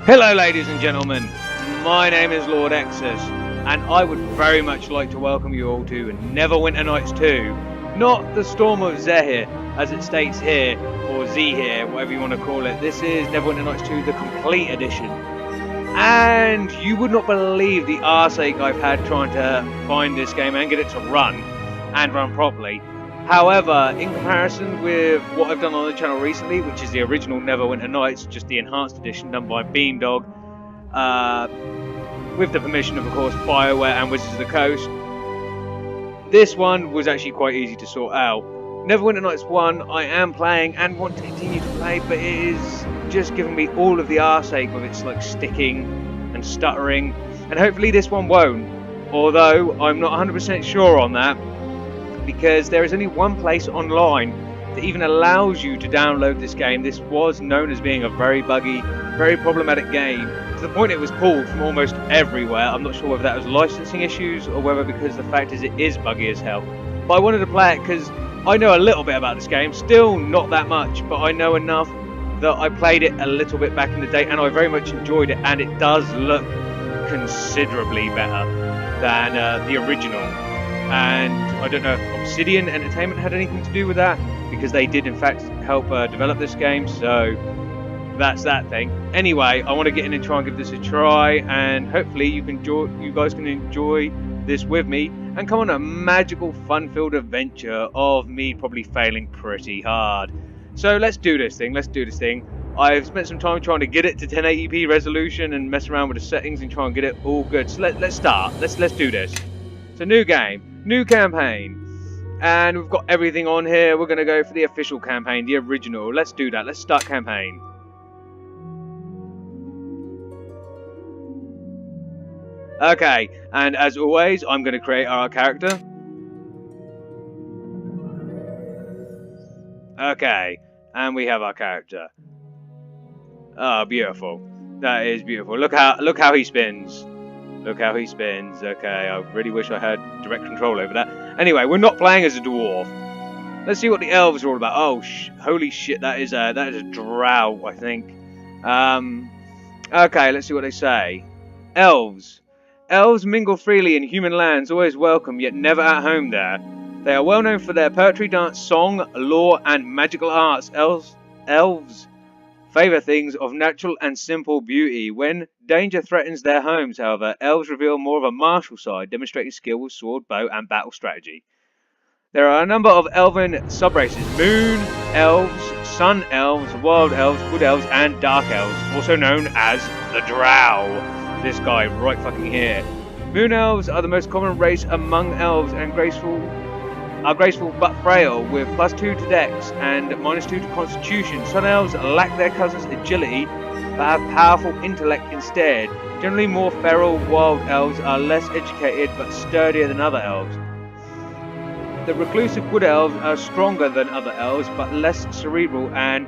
Hello ladies and gentlemen, my name is Lord Exsus, and I would very much like to welcome you all to Neverwinter Nights 2, not the Storm of Zehir, as it states here, or Zehir, whatever you want to call it. This is Neverwinter Nights 2, the complete edition. And you would not believe the arseache I've had trying to find this game and get it to run, and run properly. However, in comparison with what I've done on the channel recently, which is the original Neverwinter Nights, just the enhanced edition done by Beamdog, with the permission of course, BioWare and Wizards of the Coast, this one was actually quite easy to sort out. Neverwinter Nights 1 I am playing and want to continue to play, but it is just giving me all of the arseache with its like sticking and stuttering, and hopefully this one won't, although I'm not 100% sure on that, because there is only one place online that even allows you to download this game. This was known as being a very buggy, very problematic game, to the point it was pulled from almost everywhere. I'm not sure whether that was licensing issues or whether because the fact is it is buggy as hell. But I wanted to play it because I know a little bit about this game, still not that much, but I know enough that I played it a little bit back in the day and I very much enjoyed it, and it does look considerably better than the original. And I don't know if Obsidian Entertainment had anything to do with that, because they did in fact help develop this game, so that's that thing. Anyway, I want to get in and try and give this a try, and hopefully you guys can enjoy this with me and come on a magical fun-filled adventure of me probably failing pretty hard. So let's do this thing, I've spent some time trying to get it to 1080p resolution and mess around with the settings and try and get it all good. So let's start, let's do this. It's a new game. New campaign, and we've got everything on here. We're going to go for the official campaign, the original. Let's do that. Let's start campaign. Okay, and as always, I'm going to create our character. Okay, and we have our character. Oh, beautiful. That is beautiful. Look how he spins. Look how he spins. Okay, I really wish I had direct control over that. Anyway, we're not playing as a dwarf. Let's see what the elves are all about. Oh, holy shit! That is a drow, I think. Okay, let's see what they say. Elves. Elves mingle freely in human lands, always welcome, yet never at home there. They are well known for their poetry, dance, song, lore, and magical arts. Elves favour things of natural and simple beauty. When danger threatens their homes, however, elves reveal more of a martial side, demonstrating skill with sword, bow, and battle strategy. There are a number of elven subraces: moon elves, sun elves, wild elves, wood elves, and dark elves, also known as the drow. This guy right fucking here. Moon elves are the most common race among elves and are graceful but frail, with +2 to dex and -2 to constitution. Sun elves lack their cousins' agility but have powerful intellect instead. Generally more feral, wild elves are less educated but sturdier than other elves. The reclusive wood elves are stronger than other elves but less cerebral and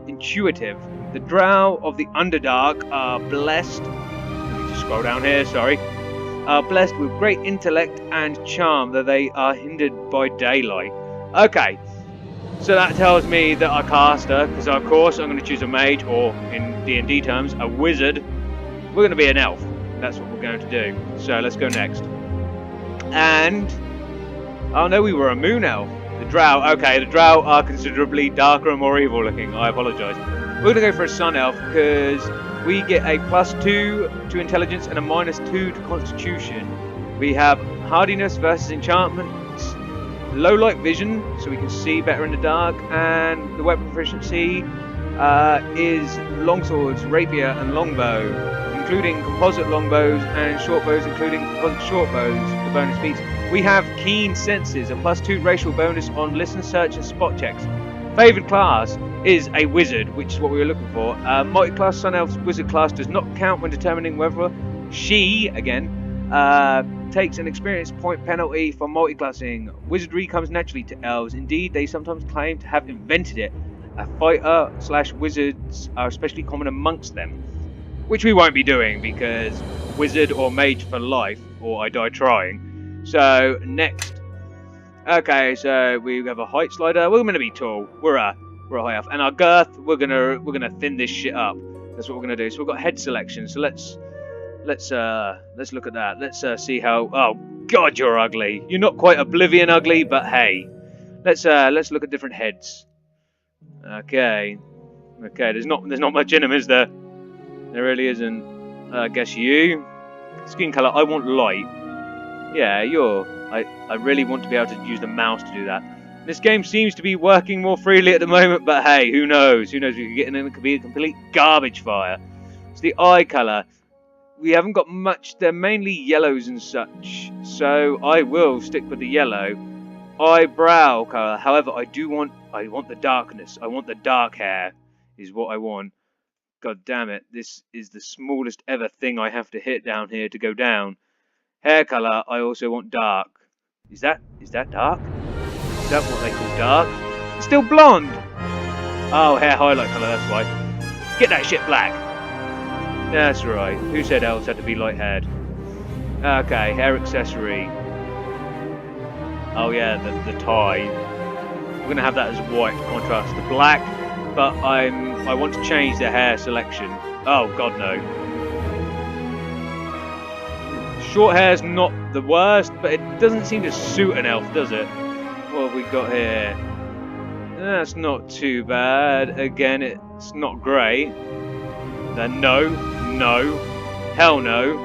intuitive. The drow of the Underdark are blessed, let me just scroll down here, sorry, are blessed with great intellect and charm, though they are hindered by daylight. Okay, so that tells me that our caster, because of course I'm going to choose a mage, or in D&D terms, a wizard, we're going to be an elf. That's what we're going to do. So let's go next. And, oh no, we were a moon elf. The drow, okay, the drow are considerably darker and more evil looking. I apologise. We're going to go for a sun elf, because we get a +2 to intelligence and a -2 to constitution. We have hardiness versus enchantments, low light vision, so we can see better in the dark, and the weapon proficiency is longswords, rapier, and longbow, including composite longbows, and shortbows, including composite shortbows, the bonus feats. We have keen senses, a +2 racial bonus on listen, search, and spot checks. Favoured class is a wizard, which is what we were looking for. Multi-class Sun Elf's wizard class does not count when determining whether she, again, takes an experience point penalty for multi-classing. Wizardry comes naturally to elves. Indeed, they sometimes claim to have invented it. A fighter/wizards are especially common amongst them, which we won't be doing because wizard or mage for life, or I die trying. So next. Okay, so we have a height slider. We're going to be tall. We're a high elf, and our girth we're gonna thin this shit up. That's what we're gonna do. So we've got head selection. So let's look at that. Let's see how. Oh God, you're ugly. You're not quite Oblivion ugly, but hey, let's look at different heads. Okay. There's not much in them, is there? There really isn't. I guess you. Skin color. I want light. Yeah, I really want to be able to use the mouse to do that. This game seems to be working more freely at the moment, but hey, who knows? Who knows? We could get in and it could be a complete garbage fire. It's the eye colour. We haven't got much. They're mainly yellows and such, so I will stick with the yellow. Eyebrow colour. However, I want the darkness. I want the dark hair, is what I want. God damn it! This is the smallest ever thing I have to hit down here to go down. Hair colour. I also want dark. Is that dark? Is that what they call dark? It's still blonde! Oh, hair highlight colour, that's why. Get that shit black! That's right. Who said elves had to be light-haired? Okay, hair accessory. Oh yeah, the tie. We're going to have that as white to contrast the black, but I want to change the hair selection. Oh god no. Short hair's not the worst, but it doesn't seem to suit an elf, does it? What have we got here? That's not too bad. Again, it's not great. Then no, hell no.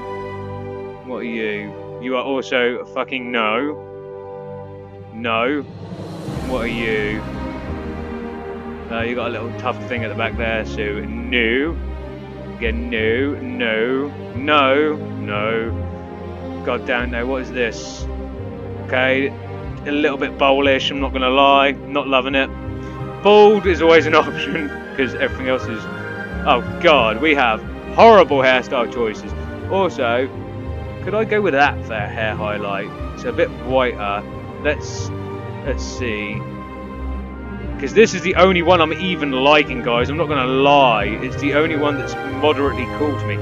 What are you? You are also a fucking no. No. What are you? You got a little tough thing at the back there, so no. Again, no. God damn no, what is this? Okay. A little bit bowlish, I'm not going to lie. Not loving it. Bald is always an option, because everything else is... Oh god, we have horrible hairstyle choices. Also, could I go with that for hair highlight? It's a bit whiter. Let's see. Because this is the only one I'm even liking, guys. I'm not going to lie. It's the only one that's moderately cool to me.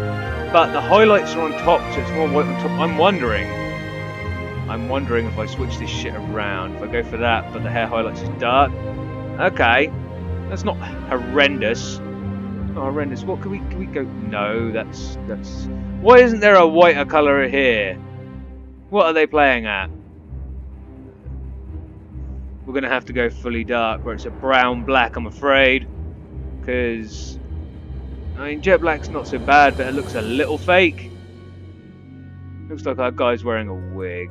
But the highlights are on top, so it's more white on top. I'm wondering if I switch this shit around. If I go for that, but the hair highlights is dark. Okay, that's not horrendous. Not horrendous. What can we go? No, that's. Why isn't there a whiter colour here? What are they playing at? We're gonna have to go fully dark, where it's a brown black, I'm afraid. Because I mean, jet black's not so bad, but it looks a little fake. Looks like our guy's wearing a wig.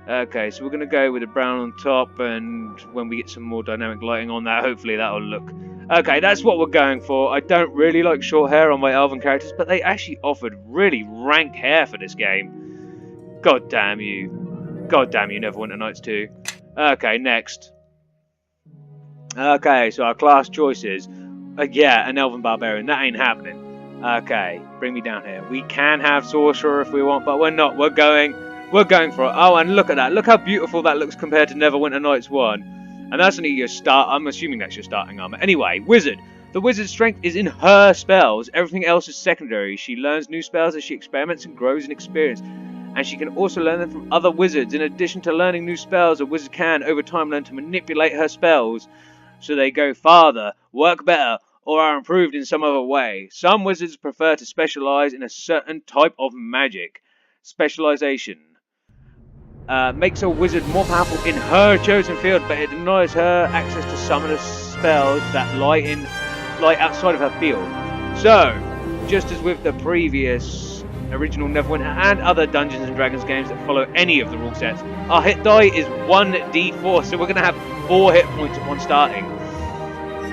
Okay, so we're going to go with the brown on top, and when we get some more dynamic lighting on that, hopefully that'll look... Okay, that's what we're going for. I don't really like short hair on my elven characters, but they actually offered really rank hair for this game. God damn you. God damn you, Neverwinter Nights 2. Okay, next. Okay, so our class choices. Yeah, an elven barbarian. That ain't happening. Okay, bring me down here. We can have sorcerer if we want, but we're not. We're going for it. Oh, and look at that. Look how beautiful that looks compared to Neverwinter Nights 1. And that's only your start. I'm assuming that's your starting armor. Anyway, wizard. The wizard's strength is in her spells. Everything else is secondary. She learns new spells as she experiments and grows in experience. And she can also learn them from other wizards. In addition to learning new spells, a wizard can, over time, learn to manipulate her spells so they go farther, work better, or are improved in some other way. Some wizards prefer to specialize in a certain type of magic. Specialization makes a wizard more powerful in her chosen field, but it denies her access to some of the spells that lie outside of her field. So, just as with the previous original Neverwinter and other Dungeons and Dragons games that follow any of the rule sets, our hit die is 1d4, so we're going to have 4 hit points upon starting.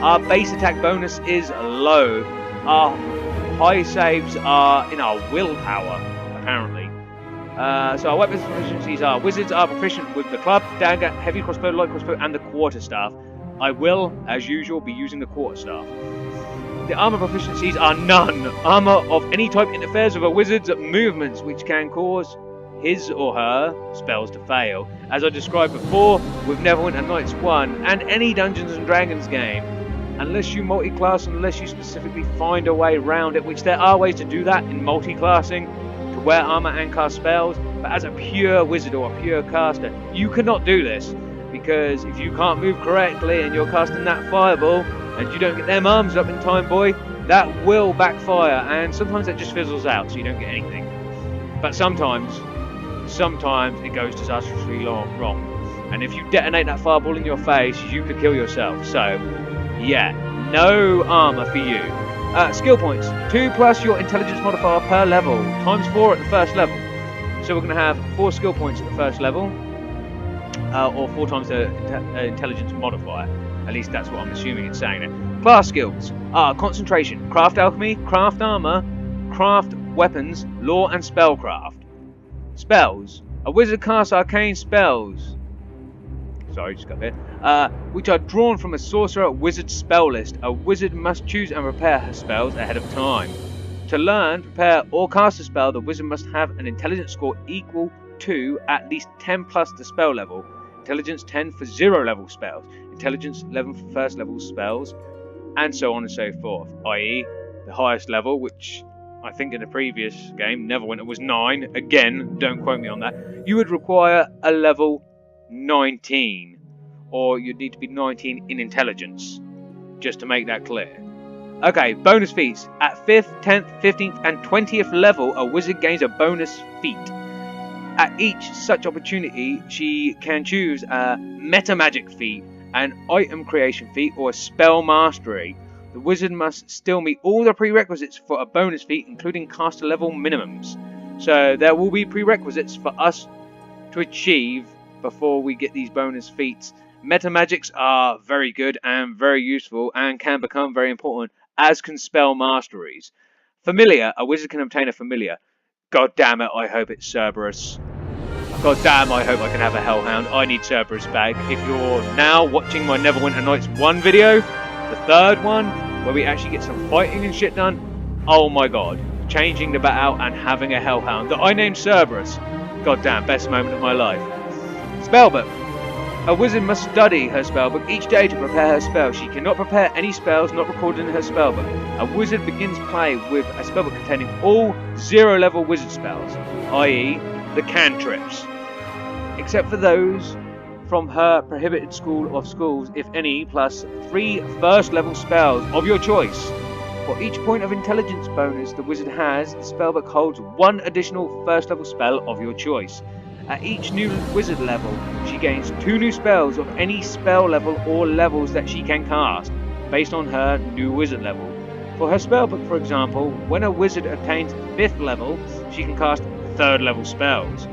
Our base attack bonus is low. Our high saves are in our willpower, apparently. So our weapons proficiencies are: wizards are proficient with the club, dagger, heavy crossbow, light crossbow, and the quarterstaff. I will, as usual, be using the quarterstaff. The armor proficiencies are none. Armor of any type interferes with a wizard's movements, which can cause his or her spells to fail, as I described before with Neverwinter Nights 1 and any Dungeons and Dragons game. Unless you multi-class, unless you specifically find a way around it, which there are ways to do that in multi-classing, to wear armor and cast spells, but as a pure wizard or a pure caster, you cannot do this, because if you can't move correctly and you're casting that fireball, and you don't get them arms up in time, boy, that will backfire, and sometimes that just fizzles out, so you don't get anything. But sometimes it goes disastrously wrong. And if you detonate that fireball in your face, you could kill yourself. So, yeah, no armor for you. Skill points. 2 plus your intelligence modifier per level, times 4 at the first level. So we're going to have 4 skill points at the first level, or 4 times the intelligence modifier. At least that's what I'm assuming it's saying there. Class skills are concentration, craft alchemy, craft armor, craft weapons, lore and spellcraft. Spells. A wizard casts arcane spells. Sorry, just got a bit. Which are drawn from a sorcerer wizard spell list. A wizard must choose and prepare her spells ahead of time. To learn, prepare, or cast a spell, the wizard must have an intelligence score equal to at least 10 plus the spell level. Intelligence 10 for 0 level spells. Intelligence 11 for first level spells. And so on and so forth. I.e., the highest level, which I think in the previous game, Neverwinter, was 9. Again, don't quote me on that. You would require a level 19. Or you'd need to be 19 in intelligence. Just to make that clear. Okay, bonus feats. At 5th, 10th, 15th and 20th level, a wizard gains a bonus feat. At each such opportunity, she can choose a meta magic feat, an item creation feat, or a spell mastery. The wizard must still meet all the prerequisites for a bonus feat, including caster level minimums. So there will be prerequisites for us to achieve before we get these bonus feats. Meta magics are very good and very useful and can become very important, as can spell masteries. Familiar. A wizard can obtain a familiar. God damn it, I hope it's Cerberus. God damn, I hope I can have a Hellhound. I need Cerberus back. If you're now watching my Neverwinter Nights 1 video, the third one, where we actually get some fighting and shit done, oh my god. Changing the bat out and having a Hellhound that I named Cerberus. God damn, best moment of my life. Spellbook. A wizard must study her spellbook each day to prepare her spell. She cannot prepare any spells not recorded in her spellbook. A wizard begins play with a spellbook containing all 0 level wizard spells, i.e. the cantrips, except for those from her prohibited school of schools, if any, plus 3 first level spells of your choice. For each point of intelligence bonus the wizard has, the spellbook holds 1 additional first level spell of your choice. At each new wizard level, she gains 2 new spells of any spell level or levels that she can cast, based on her new wizard level. For her spellbook, for example, when a wizard attains 5th level, she can cast 3rd level spells.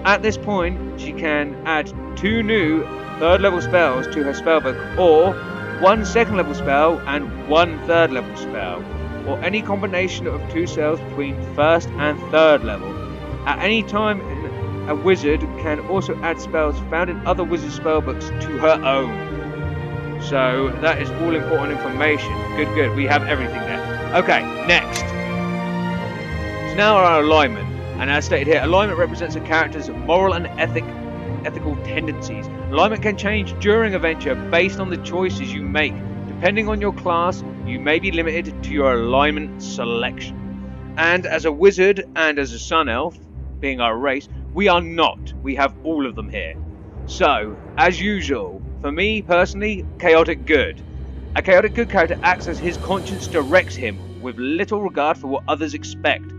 At this point, she can add 2 new 3rd level spells to her spellbook, or 1 2nd level spell and 1 3rd level spell, or any combination of 2 spells between 1st and 3rd level. At any time, a wizard can also add spells found in other wizard spellbooks to her own. So that is all important information. Good. We have everything there. Okay, next. So now our alignment. And as stated here, alignment represents a character's moral and ethical tendencies. Alignment can change during a venture based on the choices you make. Depending on your class, you may be limited to your alignment selection. And as a wizard and as a sun elf, being our race, we are not. We have all of them here. So, as usual, for me personally, chaotic good. A chaotic good character acts as his conscience directs him, with little regard for what others expect.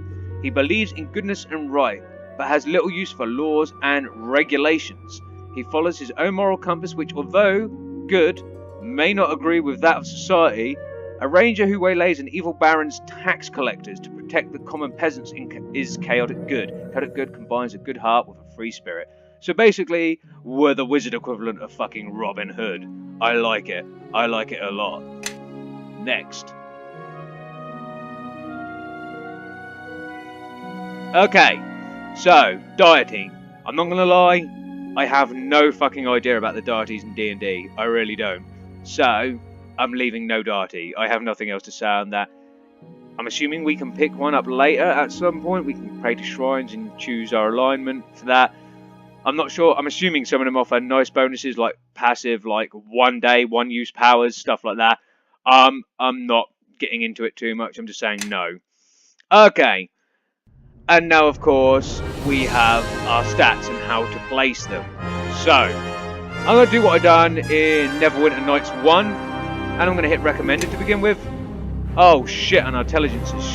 He believes in goodness and right, but has little use for laws and regulations. He follows his own moral compass, which, although good, may not agree with that of society. A ranger who waylays an evil baron's tax collectors to protect the common peasants is chaotic good. Chaotic good combines a good heart with a free spirit. So basically, we're the wizard equivalent of fucking Robin Hood. I like it. I like it a lot. Next. Okay, so, dieting. I'm not gonna lie, I have no fucking idea about the deities in D&D. I really don't. So, I'm leaving no deity. I have nothing else to say on that. I'm assuming we can pick one up later at some point. We can pray to shrines and choose our alignment for that. I'm not sure. I'm assuming some of them offer nice bonuses like passive, like 1 day, 1 use powers, stuff like that. I'm not getting into it too much. I'm just saying no. Okay. And now, of course, we have our stats and how to place them. So, I'm going to do what I've done in Neverwinter Nights 1. And I'm going to hit recommended to begin with. Oh shit, and our intelligence is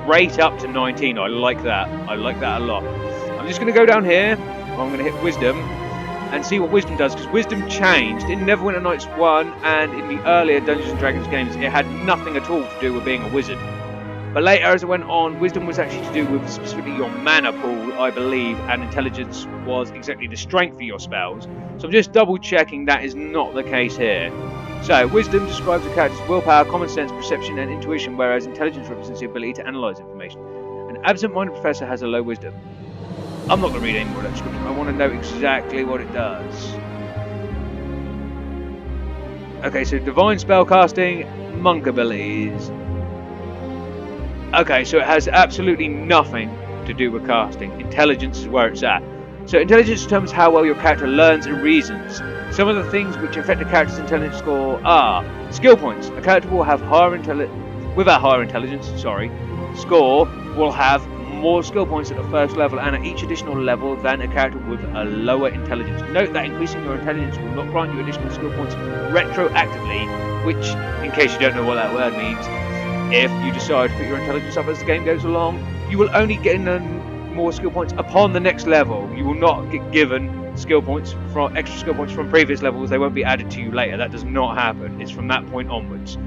straight up to 19. I like that. I like that a lot. I'm just going to go down here. I'm going to hit Wisdom and see what Wisdom does, because Wisdom changed. In Neverwinter Nights 1 and in the earlier Dungeons & Dragons games, it had nothing at all to do with being a wizard. But later, as it went on, Wisdom was actually to do with specifically your mana pool, I believe, and Intelligence was exactly the strength of your spells. So I'm just double checking that is not the case here. So, Wisdom describes a character's willpower, common sense, perception, and intuition, whereas Intelligence represents the ability to analyse information. An absent-minded professor has a low wisdom. I'm not going to read any more of that description. I want to know exactly what it does. Okay, so Divine Spellcasting, Monk abilities. Okay, so it has absolutely nothing to do with casting. Intelligence is where it's at. So intelligence determines how well your character learns and reasons. Some of the things which affect a character's intelligence score are skill points. A character will have with a higher intelligence, score will have more skill points at the first level and at each additional level than a character with a lower intelligence. Note that increasing your intelligence will not grant you additional skill points retroactively, which, in case you don't know what that word means, if you decide to put your intelligence up as the game goes along, you will only get more skill points upon the next level. You will not get given extra skill points from previous levels. They won't be added to you later. That does not happen. It's from that point onwards.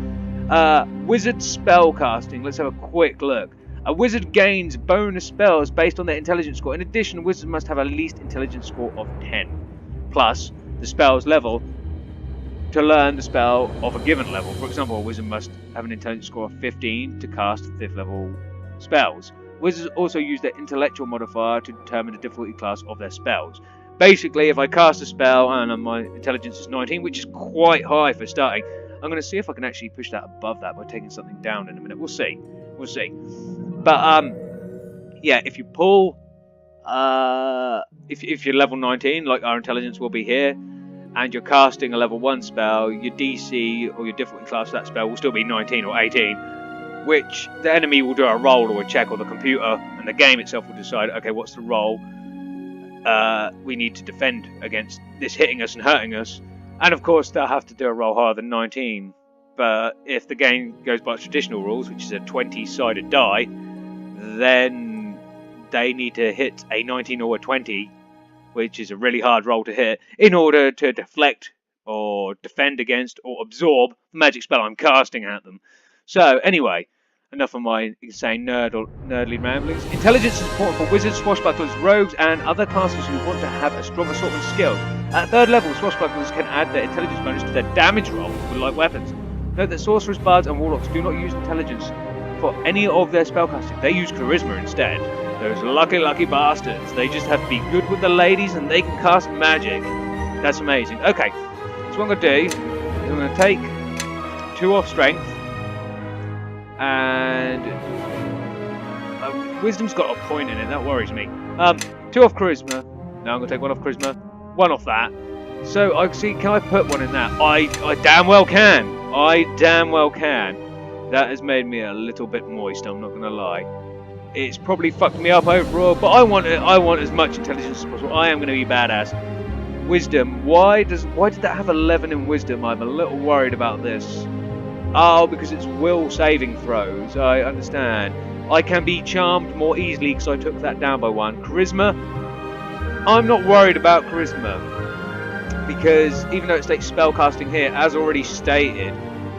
Wizard spellcasting. Let's have a quick look. A wizard gains bonus spells based on their intelligence score. In addition, wizards must have at least intelligence score of 10, plus the spell's level to learn the spell of a given level. For example, a wizard must have an intelligence score of 15 to cast 5th level spells. Wizards also use their intellectual modifier to determine the difficulty class of their spells. Basically, if I cast a spell and my intelligence is 19, which is quite high for starting, I'm going to see if I can actually push that above that by taking something down in a minute. We'll see. But yeah, if you pull, if you're level 19, like our intelligence will be here, and you're casting a level 1 spell, your DC or your difficulty class of that spell will still be 19 or 18, which the enemy will do a roll or a check, or the computer and the game itself will decide, okay, what's the roll? We need to defend against this hitting us and hurting us. And of course, they'll have to do a roll higher than 19. But if the game goes by traditional rules, which is a 20-sided die, then they need to hit a 19 or a 20, which is a really hard roll to hit, in order to deflect or defend against or absorb the magic spell I'm casting at them. So, anyway, enough of my insane nerdly ramblings. Intelligence is important for wizards, swashbucklers, rogues, and other classes who want to have a strong assortment of skills. At 3rd level, swashbucklers can add their intelligence bonus to their damage roll with light weapons. Note that sorcerers, bards, and warlocks do not use intelligence for any of their spellcasting. They use charisma instead. Those lucky bastards. They just have to be good with the ladies and they can cast magic. That's amazing. Okay, so what I'm going to do is I'm going to take 2 off strength, and wisdom's got a point in it, that worries me. 2 off charisma. Now I'm going to take 1 off charisma, 1 off that. So I see, can I put 1 in that? I damn well can. That has made me a little bit moist, I'm not going to lie. It's probably fucked me up overall, but I want as much intelligence as possible. I am going to be badass. Wisdom. Why did that have 11 in wisdom? I'm a little worried about this. Oh, because it's will saving throws. I understand. I can be charmed more easily because I took that down by 1. Charisma. I'm not worried about charisma, because even though it states spellcasting here, as already stated,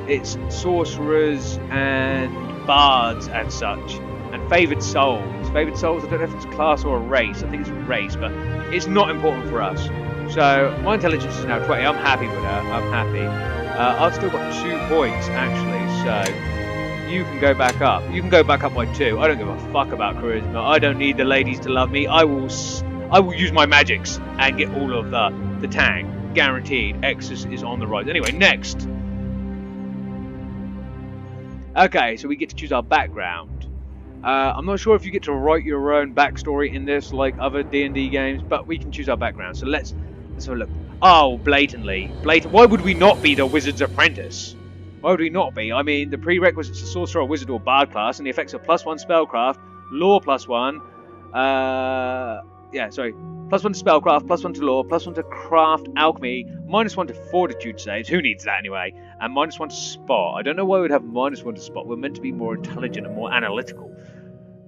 it's sorcerers and bards and such, and favoured souls. Favoured souls, I don't know if it's a class or a race. I think it's a race, but it's not important for us. So my intelligence is now 20. I'm happy with that. I'm happy. I've still got 2 points actually, so you can go back up. You can go back up by 2. I don't give a fuck about charisma. I don't need the ladies to love me. I will use my magics and get all of the tang. Guaranteed. Exsus is on the rise. Anyway, next. Okay, so we get to choose our background. I'm not sure if you get to write your own backstory in this like other D&D games, but we can choose our background. So let's have a look. Oh, blatantly. Why would we not be the Wizard's Apprentice? Why would we not be? I mean, the prerequisites are Sorcerer, Wizard, or Bard class, and the effects are +1 Spellcraft, Lore +1, +1 to spellcraft, +1 to law, +1 to craft alchemy, -1 to fortitude saves. Who needs that anyway? And -1 to spot. I don't know why we'd have -1 to spot. We're meant to be more intelligent and more analytical.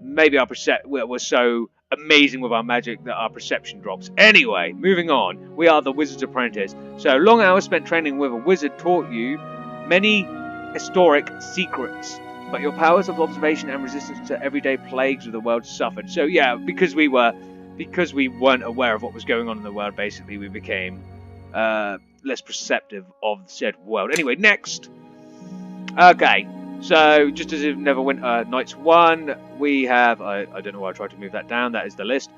Maybe we're so amazing with our magic that our perception drops. Anyway, moving on. We are the Wizard's Apprentice. So long hours spent training with a wizard taught you many historic secrets, but your powers of observation and resistance to everyday plagues of the world suffered. So yeah, because we weren't aware of what was going on in the world, basically we became less perceptive of said world. Anyway, next. Okay, so just as in Neverwinter Nights 1, we have, I don't know why I tried to move that down, that is the list.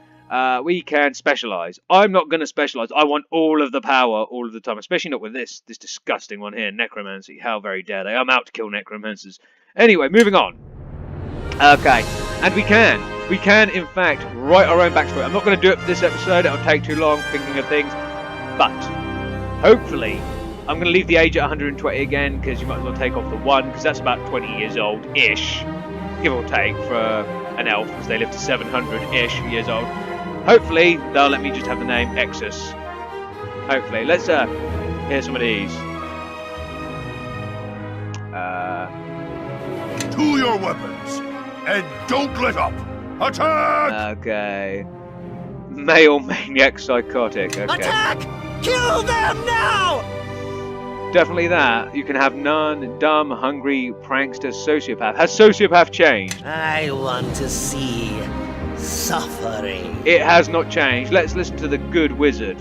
We can specialise. I'm not going to specialise. I want all of the power all of the time, especially not with this disgusting one here, Necromancy. How very dare they. I'm out to kill Necromancers. Anyway, moving on. Okay, and we can in fact write our own backstory. I'm not going to do it for this episode. It'll take too long thinking of things, but hopefully I'm going to leave the age at 120 again, because you might as well take off the 1, because that's about 20 years old-ish, give or take, for an elf, because they live to 700-ish years old. Hopefully they'll let me just have the name Exsus. Hopefully. Let's hear some of these. To your weapons, and don't let up. Attack! Okay. Male maniac psychotic. Okay. Attack! Kill them now! Definitely that. You can have none, dumb, hungry, prankster, sociopath. Has sociopath changed? I want to see suffering. It has not changed. Let's listen to the good wizard.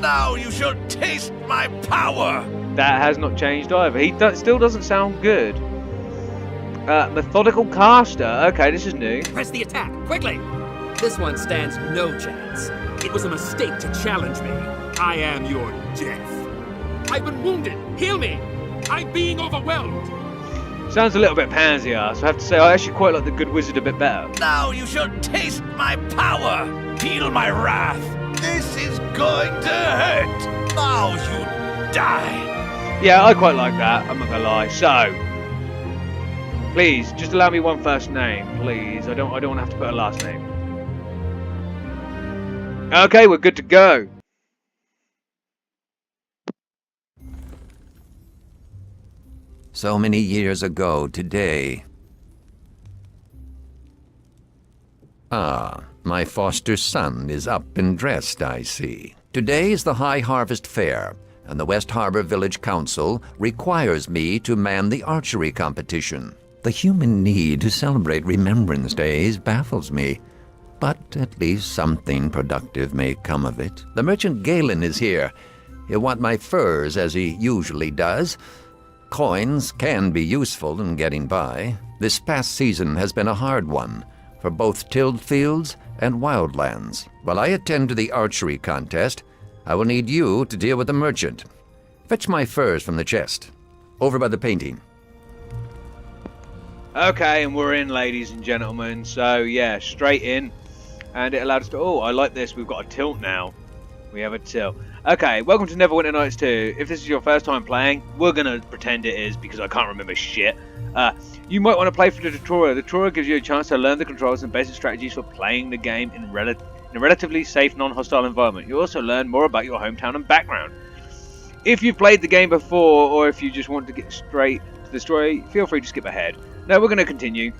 Now you shall taste my power! That has not changed either. He still doesn't sound good. Methodical caster. Okay, this is new. Press the attack, quickly! This one stands no chance. It was a mistake to challenge me. I am your death. I've been wounded. Heal me. I'm being overwhelmed. Sounds a little bit pansy-ass. I have to say, I actually quite like the good wizard a bit better. Now you shall taste my power! Feel my wrath! This is going to hurt! Now you die! Yeah, I quite like that. I'm not gonna lie. So, please, just allow me one first name, please. I don't want to have to put a last name. Okay, we're good to go. So many years ago today. Ah, my foster son is up and dressed, I see. Today is the High Harvest Fair, and the West Harbor Village Council requires me to man the archery competition. The human need to celebrate Remembrance Days baffles me, but at least something productive may come of it. The merchant Galen is here. He'll want my furs, as he usually does. Coins can be useful in getting by. This past season has been a hard one for both tilled fields and wildlands. While I attend to the archery contest, I will need you to deal with the merchant. Fetch my furs from the chest. Over by the painting. Okay, and we're in, ladies and gentlemen. So, yeah, straight in. And it allowed us to... Oh, I like this. We've got a tilt now. We have a tilt. Okay, welcome to Neverwinter Nights 2. If this is your first time playing, we're going to pretend it is, because I can't remember shit. You might want to play for the tutorial. The tutorial gives you a chance to learn the controls and basic strategies for playing the game in a relatively safe, non-hostile environment. You also learn more about your hometown and background. If you've played the game before, or if you just want to get straight to the story, feel free to skip ahead. Now we're going to continue.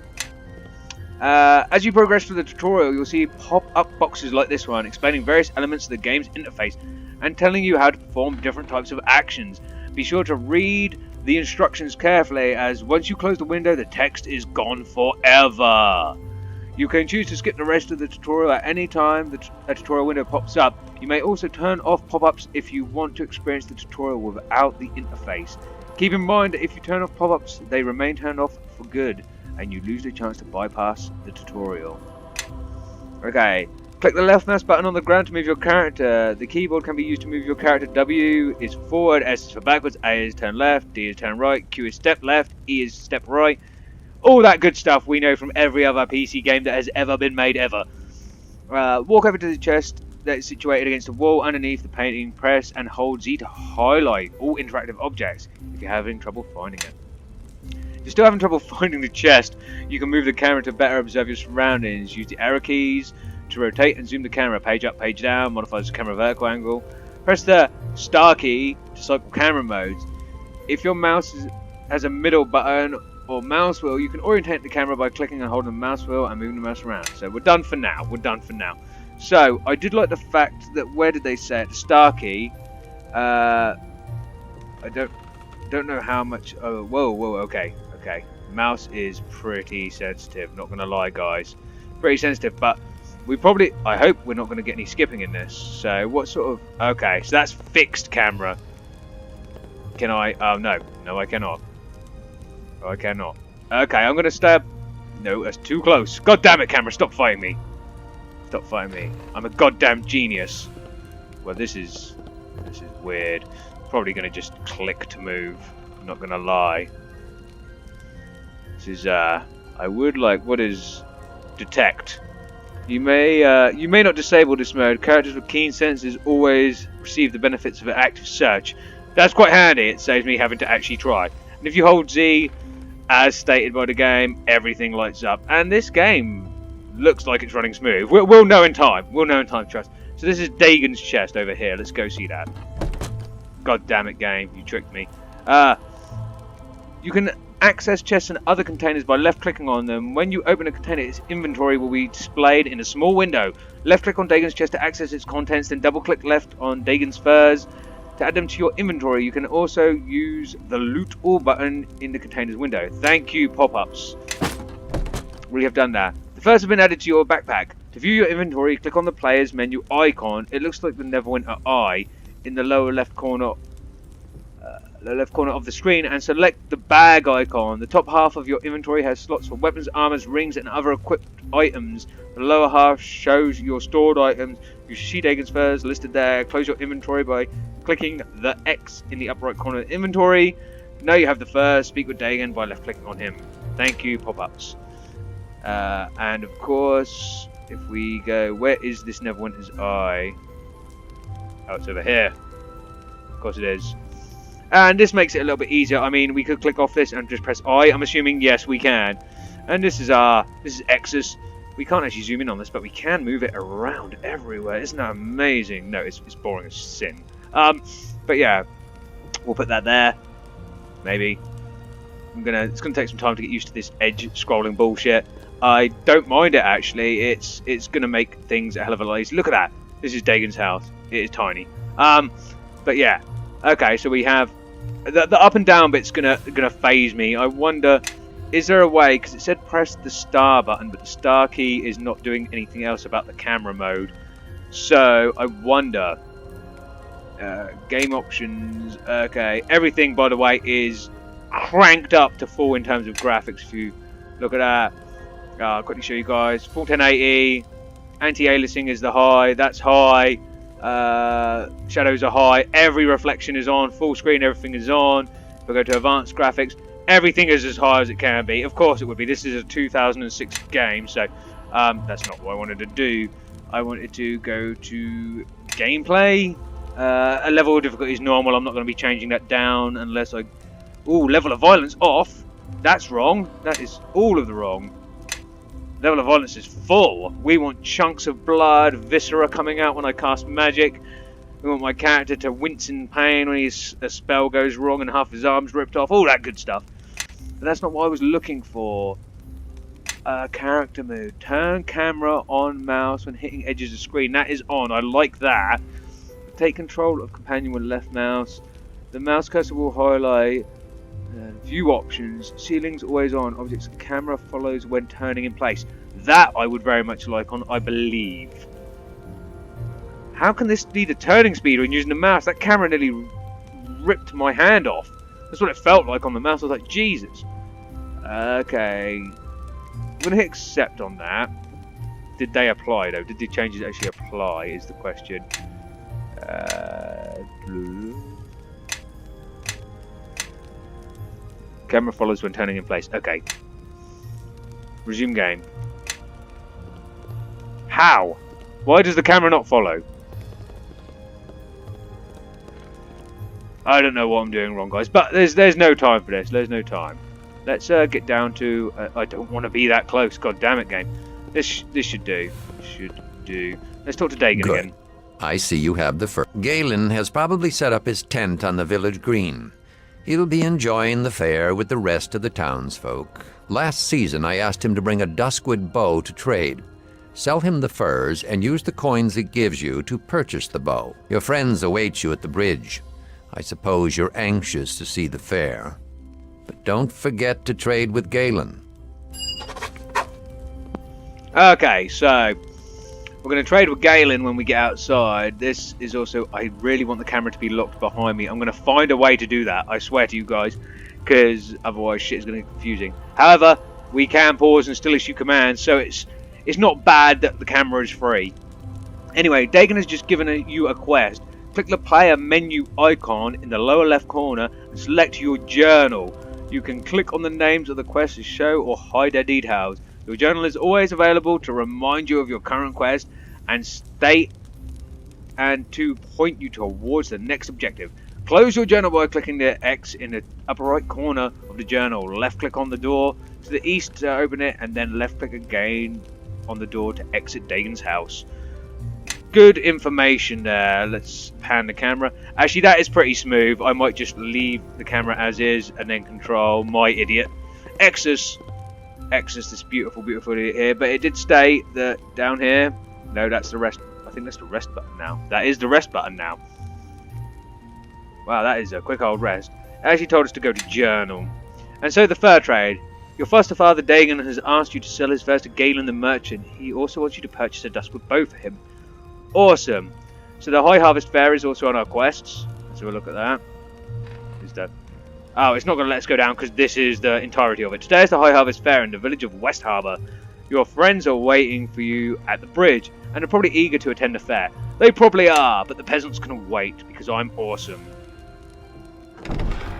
As you progress through the tutorial, you'll see pop-up boxes like this one, explaining various elements of the game's interface and telling you how to perform different types of actions. Be sure to read the instructions carefully, as once you close the window, the text is gone forever. You can choose to skip the rest of the tutorial at any time a tutorial window pops up. You may also turn off pop-ups if you want to experience the tutorial without the interface. Keep in mind that if you turn off pop-ups, they remain turned off for good, and you lose the chance to bypass the tutorial. Okay, click the left mouse button on the ground to move your character. The keyboard can be used to move your character. W is forward, S is for backwards, A is turn left, D is turn right, Q is step left, E is step right. All that good stuff we know from every other PC game that has ever been made ever. Walk over to the chest that is situated against the wall underneath the painting. Press and hold Z to highlight all interactive objects if you're having trouble finding it. If you're still having trouble finding the chest, you can move the camera to better observe your surroundings. Use the arrow keys to rotate and zoom the camera. Page up, page down, modifies the camera vertical angle. Press the star key to cycle camera modes. If your mouse has a middle button or mouse wheel, you can orientate the camera by clicking and holding the mouse wheel and moving the mouse around. So we're done for now. We're done for now. So I did like the fact that, where did they say it? The star key. I don't know how much. Oh, whoa. Okay. Mouse is pretty sensitive. Not gonna lie, guys. Pretty sensitive, but we probably. I hope we're not gonna get any skipping in this. So what sort of? Okay, so that's fixed camera. Can I? Oh no, I cannot. Oh, I cannot. Okay, I'm gonna stab. No, that's too close. God damn it, camera! Stop fighting me. Stop fighting me. I'm a goddamn genius. Well, this is weird. Probably gonna just click to move. I'm not gonna lie. This is I would like. What is detect? You may not disable this mode. Characters with keen senses always receive the benefits of an active search. That's quite handy. It saves me having to actually try. And if you hold Z, as stated by the game, everything lights up. And this game looks like it's running smooth. We'll know in time. We'll know in time, trust. So this is Dagon's chest over here. Let's go see that. God damn it, game. You tricked me. You can access chests and other containers by left-clicking on them. When you open a container, its inventory will be displayed in a small window. Left-click on Dagon's chest to access its contents, then double-click left on Dagon's furs to add them to your inventory. You can also use the Loot All button in the container's window. Thank you, pop-ups. We have done that. The first have been added to your backpack. To view your inventory, click on the player's menu icon. It looks like the Neverwinter eye in the lower left corner of the screen, and select the bag icon. The top half of your inventory has slots for weapons, armors, rings, and other equipped items. The lower half shows your stored items. You should see Dagon's furs listed there. Close your inventory by clicking the X in the upper right corner of the inventory. Now you have the furs. Speak with Dagon by left clicking on him. Thank you, pop-ups. And of course, if we go, where is this Neverwinter's eye? Oh, it's over here. Of course it is. And this makes it a little bit easier. I mean, we could click off this and just press I. I'm assuming yes, we can. And this is Exsus. We can't actually zoom in on this, but we can move it around everywhere. Isn't that amazing? No, it's boring as sin. But yeah, we'll put that there. Maybe. It's gonna take some time to get used to this edge scrolling bullshit. I don't mind it actually. It's gonna make things a hell of a lot easier. Look at that. This is Dagon's house. It is tiny. But yeah. Okay, so we have the up and down bit's gonna phase me. I wonder, is there a way? Because it said press the star button, but the star key is not doing anything else about the camera mode. So I wonder. Game options. Okay, everything by the way is cranked up to full in terms of graphics. If you look at that, I'll quickly show you guys. Full 1080. Anti-aliasing is the high. That's high. Shadows are high. Every reflection is on. Full screen. Everything is on. If we go to advanced graphics, everything is as high as it can be. Of course it would be. This is a 2006 game, so that's not what I wanted to do. I wanted to go to gameplay. A level of difficulty is normal. I'm not going to be changing that down unless I... Ooh, level of violence off. That's wrong. That is all of the wrong. Level of violence is full. We want chunks of blood, viscera coming out when I cast magic. We want my character to wince in pain when a spell goes wrong and half his arm's ripped off. All that good stuff. But that's not what I was looking for. Character mode. Turn camera on mouse when hitting edges of screen. That is on. I like that. Take control of companion with left mouse. The mouse cursor will highlight view options. Ceilings always on. Objects camera follows when turning in place. That I would very much like on, I believe. How can this be the turning speed when using the mouse? That camera nearly ripped my hand off. That's what it felt like on the mouse. I was like, Jesus. Okay. I'm going to hit accept on that. Did they apply though? Did the changes actually apply is the question. Blue. Camera follows when turning in place. Okay. Resume game. How? Why does the camera not follow? I don't know what I'm doing wrong, guys. But there's no time for this. There's no time. Let's get down to... I don't want to be that close. God damn it, game. This should do. do. Let's talk to Dagon Good. again. I see you have the fur. Galen has probably set up his tent on the village green. He'll be enjoying the fair with the rest of the townsfolk. Last season, I asked him to bring a duskwood bow to trade. Sell him the furs and use the coins it gives you to purchase the bow. Your friends await you at the bridge. I suppose you're anxious to see the fair. But don't forget to trade with Galen. Okay, so we're going to trade with Galen when we get outside. This is also, I really want the camera to be locked behind me. I'm going to find a way to do that, I swear to you guys, because otherwise shit is going to get confusing. However, we can pause and still issue commands, so it's not bad that the camera is free. Anyway, Dagon has just given you a quest. Click the player menu icon in the lower left corner and select your journal. You can click on the names of the quests to show or hide their details. Your journal is always available to remind you of your current quest and to point you towards the next objective. Close your journal by clicking the X in the upper right corner of the journal. Left click on the door to the east to open it, and then left click again on the door to exit Dagon's house. Good information there. Let's pan the camera. Actually, that is pretty smooth. I might just leave the camera as is and then control. My idiot. Exsus, this beautiful idiot here. But it did state that down here. No, that's the rest. I think that's the rest button now. That is the rest button now. Wow, that is a quick old rest. It actually told us to go to journal. And so the fur trade. Your foster father Dagon has asked you to sell his furs to Galen the merchant. He also wants you to purchase a duskwood bow for him. Awesome. So the High Harvest Fair is also on our quests. Let's have a look at that. Is that? Oh, it's not going to let us go down because this is the entirety of it. Today is the High Harvest Fair in the village of West Harbour. Your friends are waiting for you at the bridge and are probably eager to attend the fair. They probably are, but the peasants can wait because I'm awesome.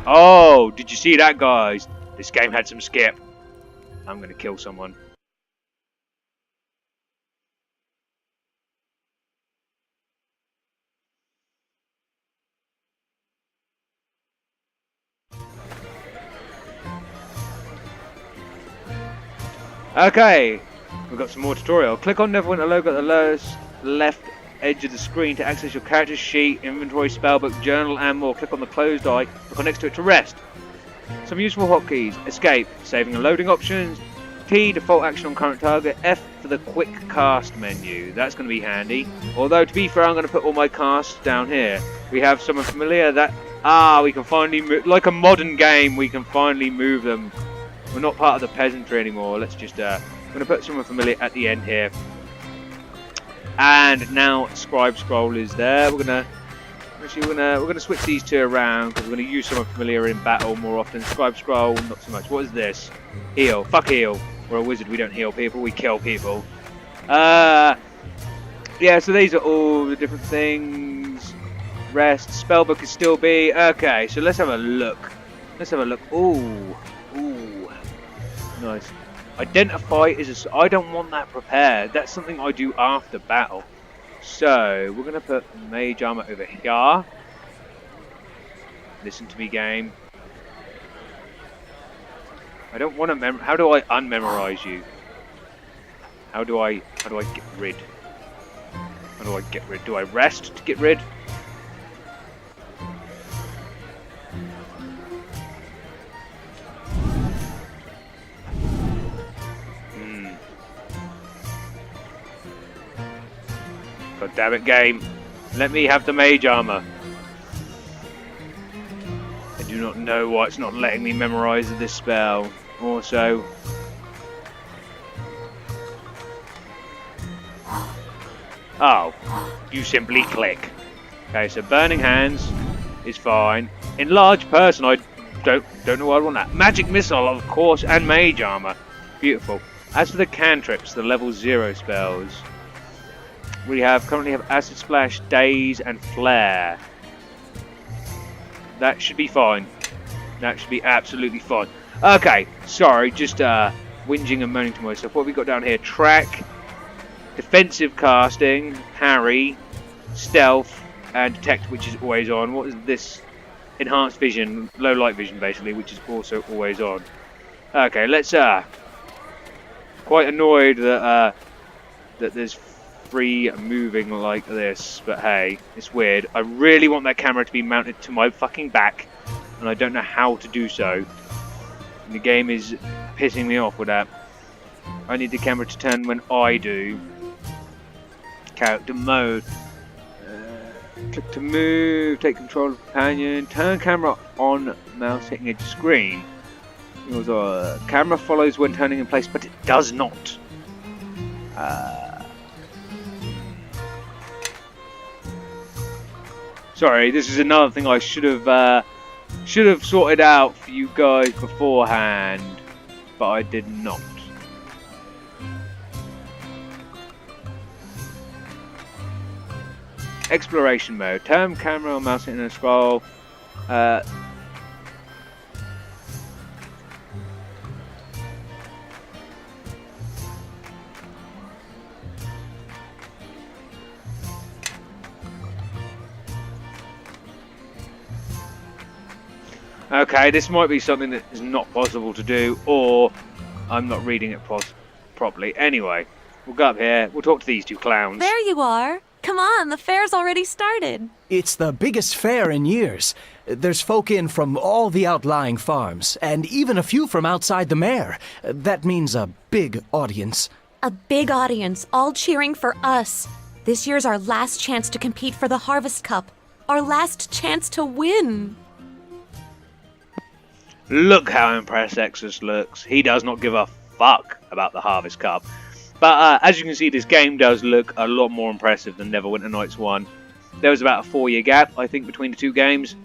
Oh, did you see that, guys? This game had some skip. I'm going to kill someone. Okay, we've got some more tutorial. Click on Neverwinter logo at the lowest left edge of the screen to access your character sheet, inventory, spellbook, journal, and more. Click on the closed eye, look next to it to rest. Some useful hotkeys: escape, saving and loading options, T, default action on current target, F for the quick cast menu. That's going to be handy. Although, to be fair, I'm going to put all my casts down here. We have someone familiar that, we can finally move, like a modern game, we can finally move them. We're not part of the peasantry anymore. Let's just, I'm going to put someone familiar at the end here. And now Scribe Scroll is there. We're gonna switch these two around because we're gonna use someone familiar in battle more often. Scribe Scroll, not so much. What is this? Heal. Fuck heal. We're a wizard. We don't heal people. We kill people. Yeah. So these are all the different things. Rest. Spellbook is still B. Okay. So let's have a look. Ooh. Nice. Identify is I don't want that prepared. That's something I do after battle. So we're gonna put mage armor over here. Listen to me, game. I don't want to how do I unmemorize you? How do I get rid? How do I get rid? Do I rest to get rid? God damn it, game. Let me have the mage armor. I do not know why it's not letting me memorize this spell. Also, oh, you simply click. Okay, so burning hands is fine. Enlarged person, I don't know why I want that. Magic missile, of course, and mage armor. Beautiful. As for the cantrips, the level 0 spells, we currently have Acid Splash, Daze, and Flare. That should be fine. That should be absolutely fine. Okay, sorry, just whinging and moaning to myself. What have we got down here? Track, Defensive Casting, Parry, Stealth, and Detect, which is always on. What is this? Enhanced Vision, Low Light Vision, basically, which is also always on. Okay, let's... quite annoyed that that there's free moving like this, but hey, it's weird. I really want that camera to be mounted to my fucking back, and I don't know how to do so. And the game is pissing me off with that. I need the camera to turn when I do. Character mode. Click to move, take control of companion, turn camera on, mouse hitting edge screen. Camera follows when turning in place, but it does not. Sorry, this is another thing I should have sorted out for you guys beforehand, but I did not. Exploration mode. Turn camera on mouse hitting and scroll. Okay, this might be something that is not possible to do, or I'm not reading it properly. Anyway, we'll go up here. We'll talk to these two clowns. There you are. Come on, the fair's already started. It's the biggest fair in years. There's folk in from all the outlying farms, and even a few from outside the mare. That means a big audience. A big audience, all cheering for us. This year's our last chance to compete for the Harvest Cup. Our last chance to win. Look how impressed Exsus looks. He does not give a fuck about the Harvest Cup. But as you can see, this game does look a lot more impressive than Neverwinter Nights 1. There was about a 4-year gap, I think, between the two games.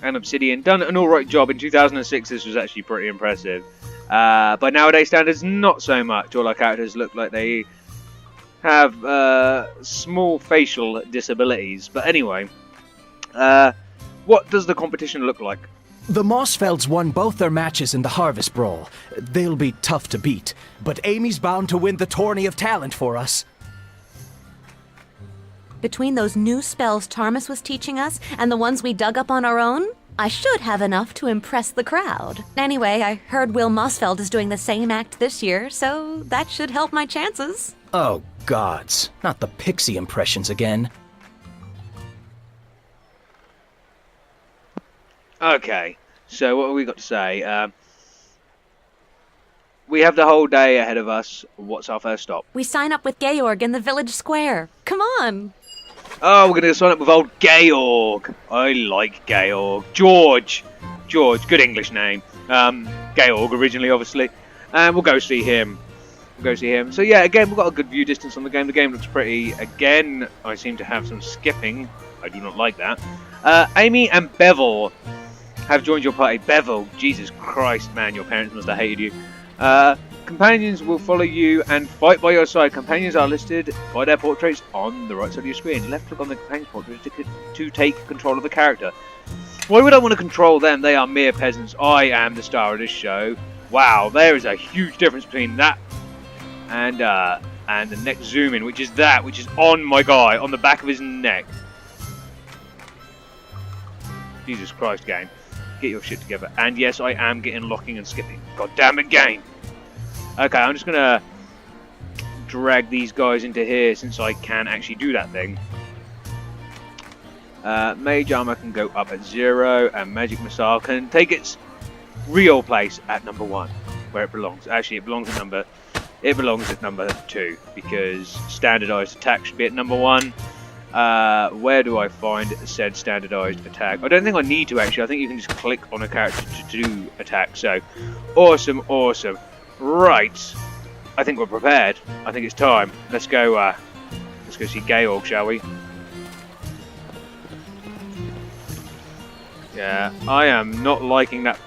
And Obsidian done an alright job. In 2006, this was actually pretty impressive. By nowadays standards, not so much. All our characters look like they have small facial disabilities. But anyway, what does the competition look like? The Mossfelds won both their matches in the Harvest Brawl. They'll be tough to beat, but Amy's bound to win the tourney of talent for us. Between those new spells Tarmus was teaching us and the ones we dug up on our own, I should have enough to impress the crowd. Anyway, I heard Will Mossfeld is doing the same act this year, so that should help my chances. Oh, gods. Not the pixie impressions again. Okay, so what have we got to say? We have the whole day ahead of us. What's our first stop? We sign up with Georg in the village square. Come on! Oh, we're going to sign up with old Georg. I like Georg. George, good English name. Georg originally, obviously. And we'll go see him. So yeah, again, we've got a good view distance on the game. The game looks pretty. Again, I seem to have some skipping. I do not like that. Amy and Bevel have joined your party. Bevel, Jesus Christ, man, your parents must have hated you. Companions will follow you and fight by your side. Companions are listed by their portraits on the right side of your screen. Left click on the companion's portrait to take control of the character. Why would I want to control them? They are mere peasants. I am the star of this show. Wow, there is a huge difference between that and the next zoom in, which is on my guy, on the back of his neck. Jesus Christ, game. Get your shit together. And yes, I am getting locking and skipping. God damn it, game. Okay, I'm just going to drag these guys into here since I can actually do that thing. Mage armor can go up at 0, and magic missile can take its real place at number 1, where it belongs. Actually, it belongs at number 2, because standardized attack should be at number 1. Where do I find said standardized attack? I don't think I need to, actually. I think you can just click on a character to do attack. So, awesome. Right. I think we're prepared. I think it's time. Let's go see Georg, shall we? Yeah, I am not liking that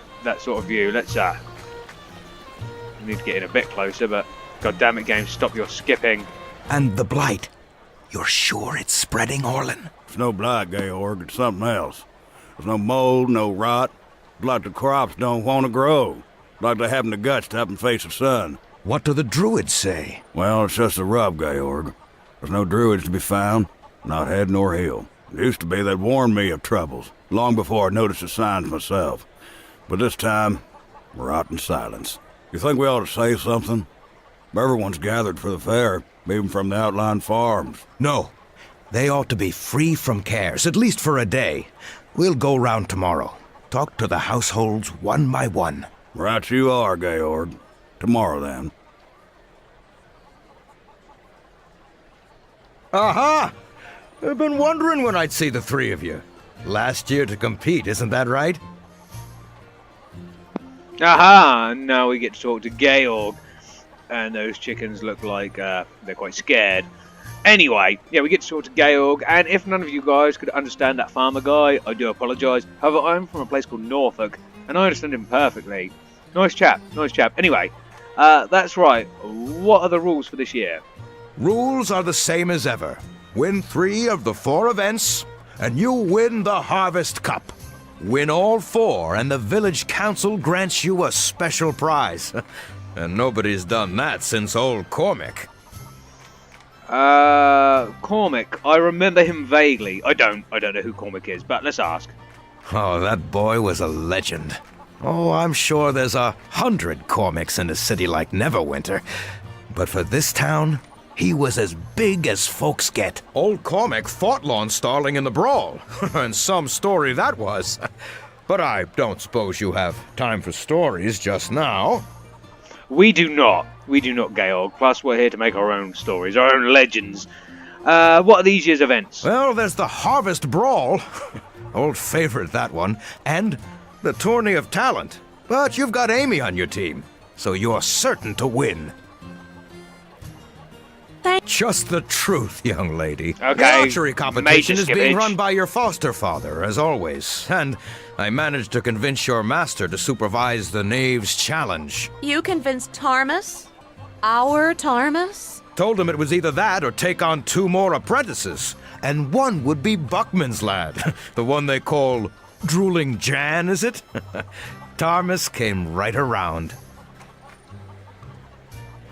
sort of view. Let's we need to get in a bit closer, but god damn it, game, stop your skipping. And the blight. You're sure it's spreading, Orlin? It's no blight, Georg. It's something else. There's no mold, no rot. It's like the crops don't want to grow. Like they haven't the guts to up and face the sun. What do the druids say? Well, it's just a rub, Georg. There's no druids to be found, not head nor heel. It used to be they'd warned me of troubles, long before I noticed the signs myself. But this time, we're out in silence. You think we ought to say something? Everyone's gathered for the fair, even from the outlying farms. No. They ought to be free from cares, at least for a day. We'll go round tomorrow. Talk to the households one by one. Right you are, Georg. Tomorrow, then. Aha! I've been wondering when I'd see the three of you. Last year to compete, isn't that right? Aha! Now we get to talk to Georg. And those chickens look like they're quite scared. Anyway, yeah, we get to talk to Georg. And if none of you guys could understand that farmer guy, I do apologise. However, I'm from a place called Norfolk, and I understand him perfectly. Nice chap, nice chap. Anyway, that's right. What are the rules for this year? Rules are the same as ever. Win 3 of the 4 events, and you win the Harvest Cup. Win all 4, and the village council grants you a special prize. And nobody's done that since old Cormac. Cormac. I remember him vaguely. I don't know who Cormac is, but let's ask. Oh, that boy was a legend. Oh, I'm sure there's 100 Cormacs in a city like Neverwinter. But for this town, he was as big as folks get. Old Cormac fought Lon Starling in the brawl. And some story that was. But I don't suppose you have time for stories just now. We do not, Georg. Plus, we're here to make our own stories, our own legends. What are these year's events? Well, there's the Harvest Brawl. Old favorite, that one. And the Tourney of Talent. But you've got Amy on your team, so you're certain to win. Just the truth, young lady. Okay. The archery competition Major is being skippage. run by your foster father, as always. And I managed to convince your master to supervise the Knave's Challenge. You convinced Tarmus? Our Tarmus? Told him it was either that or take on 2 more apprentices. And one would be Buckman's lad. The one they call Drooling Jan, is it? Tarmus came right around.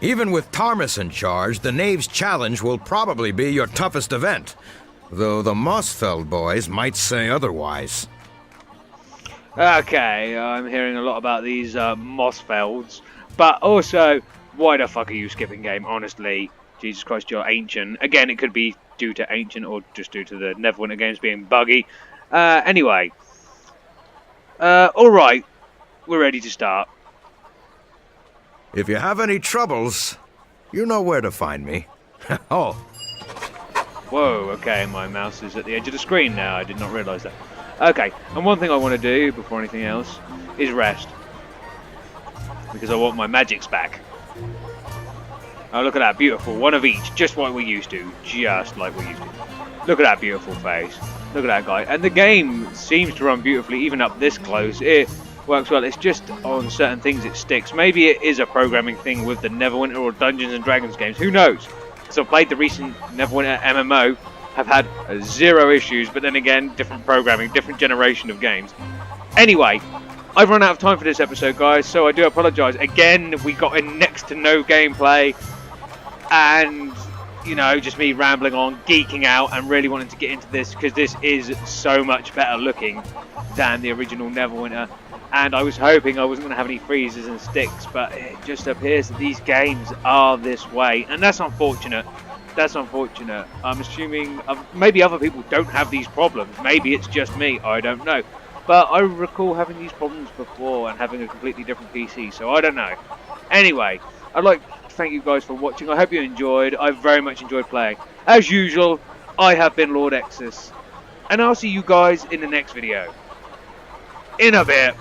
Even with Tarmus in charge, the Knave's Challenge will probably be your toughest event. Though the Mossfeld boys might say otherwise. Okay, I'm hearing a lot about these Mossfelds. But also, why the fuck are you skipping game, honestly? Jesus Christ, you're ancient. Again, it could be due to ancient or just due to the Neverwinter games being buggy. Anyway. Alright, we're ready to start. If you have any troubles, you know where to find me. Oh. Whoa, okay, my mouse is at the edge of the screen now. I did not realise that. Okay, and one thing I want to do before anything else is rest. Because I want my magics back. Oh, look at that, beautiful. One of each, just like we used to. Just like we used to. Look at that beautiful face. Look at that guy. And the game seems to run beautifully, even up this close. It works well. It's just on certain things it sticks. Maybe it is a programming thing with the Neverwinter or Dungeons and Dragons games. Who knows? So I played the recent Neverwinter MMO, have had 0 issues, but then again, different programming, different generation of games. Anyway, I've run out of time for this episode, guys, so I do apologise. Again, we got in next to no gameplay, and, you know, just me rambling on, geeking out, and really wanting to get into this, because this is so much better looking than the original Neverwinter. And I was hoping I wasn't going to have any freezes and sticks, but it just appears that these games are this way. And that's unfortunate. That's unfortunate. I'm assuming maybe other people don't have these problems. Maybe it's just me. I don't know. But I recall having these problems before and having a completely different PC, so I don't know. Anyway, I'd like to thank you guys for watching. I hope you enjoyed. I very much enjoyed playing. As usual, I have been Lord Exsus. And I'll see you guys in the next video. In a bit.